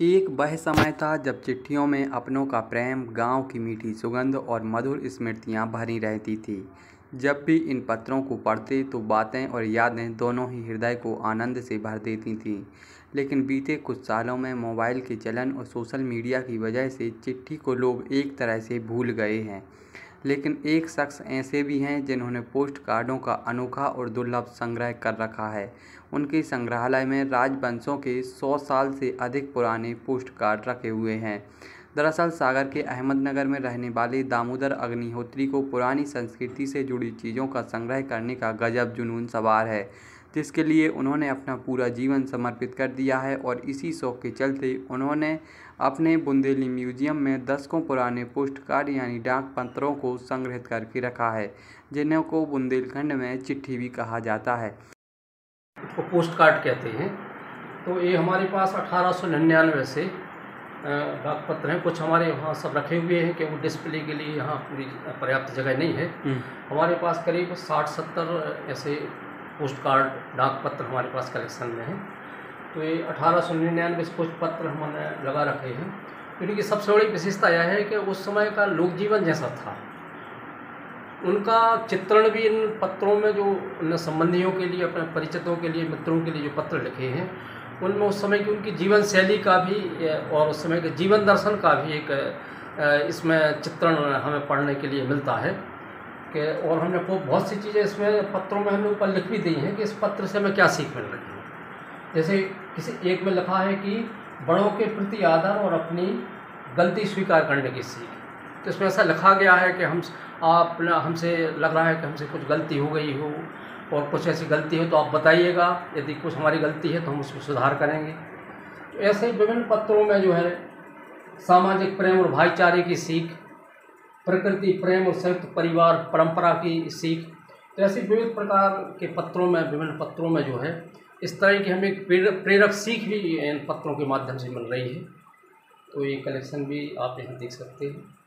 एक वह समय था जब चिट्ठियों में अपनों का प्रेम, गांव की मीठी सुगंध और मधुर स्मृतियां भरी रहती थीं। जब भी इन पत्रों को पढ़ते तो बातें और यादें दोनों ही हृदय को आनंद से भर देती थीं। लेकिन बीते कुछ सालों में मोबाइल के चलन और सोशल मीडिया की वजह से चिट्ठी को लोग एक तरह से भूल गए हैं। लेकिन एक शख्स ऐसे भी हैं जिन्होंने पोस्ट कार्डों का अनोखा और दुर्लभ संग्रह कर रखा है। उनके संग्रहालय में राजवंशों के 100 साल से अधिक पुराने पोस्ट कार्ड रखे हुए हैं। दरअसल सागर के अहमदनगर में रहने वाले दामोदर अग्निहोत्री को पुरानी संस्कृति से जुड़ी चीज़ों का संग्रह करने का गजब जुनून सवार है, जिसके लिए उन्होंने अपना पूरा जीवन समर्पित कर दिया है। और इसी शौक के चलते उन्होंने अपने बुंदेली म्यूजियम में दशकों पुराने पोस्ट कार्ड यानी डाक पत्रों को संग्रहित करके रखा है, जिन्हें को बुंदेलखंड में चिट्ठी भी कहा जाता है। इसको पोस्ट कार्ड कहते हैं। तो ये हमारे पास 1899 से डाक पत्र हैं। कुछ हमारे वहाँ सब रखे हुए हैं कि वो डिस्प्ले के लिए यहाँ पूरी पर्याप्त जगह नहीं है। हमारे पास करीब 60-70 ऐसे पोस्ट कार्ड डाक पत्र हमारे पास कलेक्शन में हैं। तो ये 1899 से पोस्ट पत्र हमने लगा रखे हैं। इनकी सबसे बड़ी विशेषता यह है कि उस समय का लोक जीवन जैसा था, उनका चित्रण भी इन पत्रों में, जो उन संबंधियों के लिए, अपने परिचितों के लिए, मित्रों के लिए जो पत्र लिखे हैं, उनमें उस समय की उनकी जीवन शैली का भी और उस समय के जीवन दर्शन का भी एक इसमें चित्रण हमें पढ़ने के लिए मिलता है कि और हमने बहुत सी चीज़ें इसमें पत्रों में हमने ऊपर लिख भी दी हैं कि इस पत्र से हमें क्या सीख मिल रही है। जैसे किसी एक में लिखा है कि बड़ों के प्रति आदर और अपनी गलती स्वीकार करने की सीख। तो इसमें ऐसा लिखा गया है कि हमसे लग रहा है कि हमसे कुछ गलती हो गई हो और कुछ ऐसी गलती हो तो आप बताइएगा, यदि कुछ हमारी गलती है तो हम उसमें सुधार करेंगे। तो ऐसे विभिन्न पत्रों में जो है सामाजिक प्रेम और भाईचारे की सीख, प्रकृति प्रेम और संयुक्त परिवार परंपरा की सीख, तो ऐसे विविध प्रकार के पत्रों में, विभिन्न पत्रों में जो है इस तरह की हमें प्रेरक सीख भी इन पत्रों के माध्यम से मिल रही है। तो ये कलेक्शन भी आप यहाँ देख सकते हैं।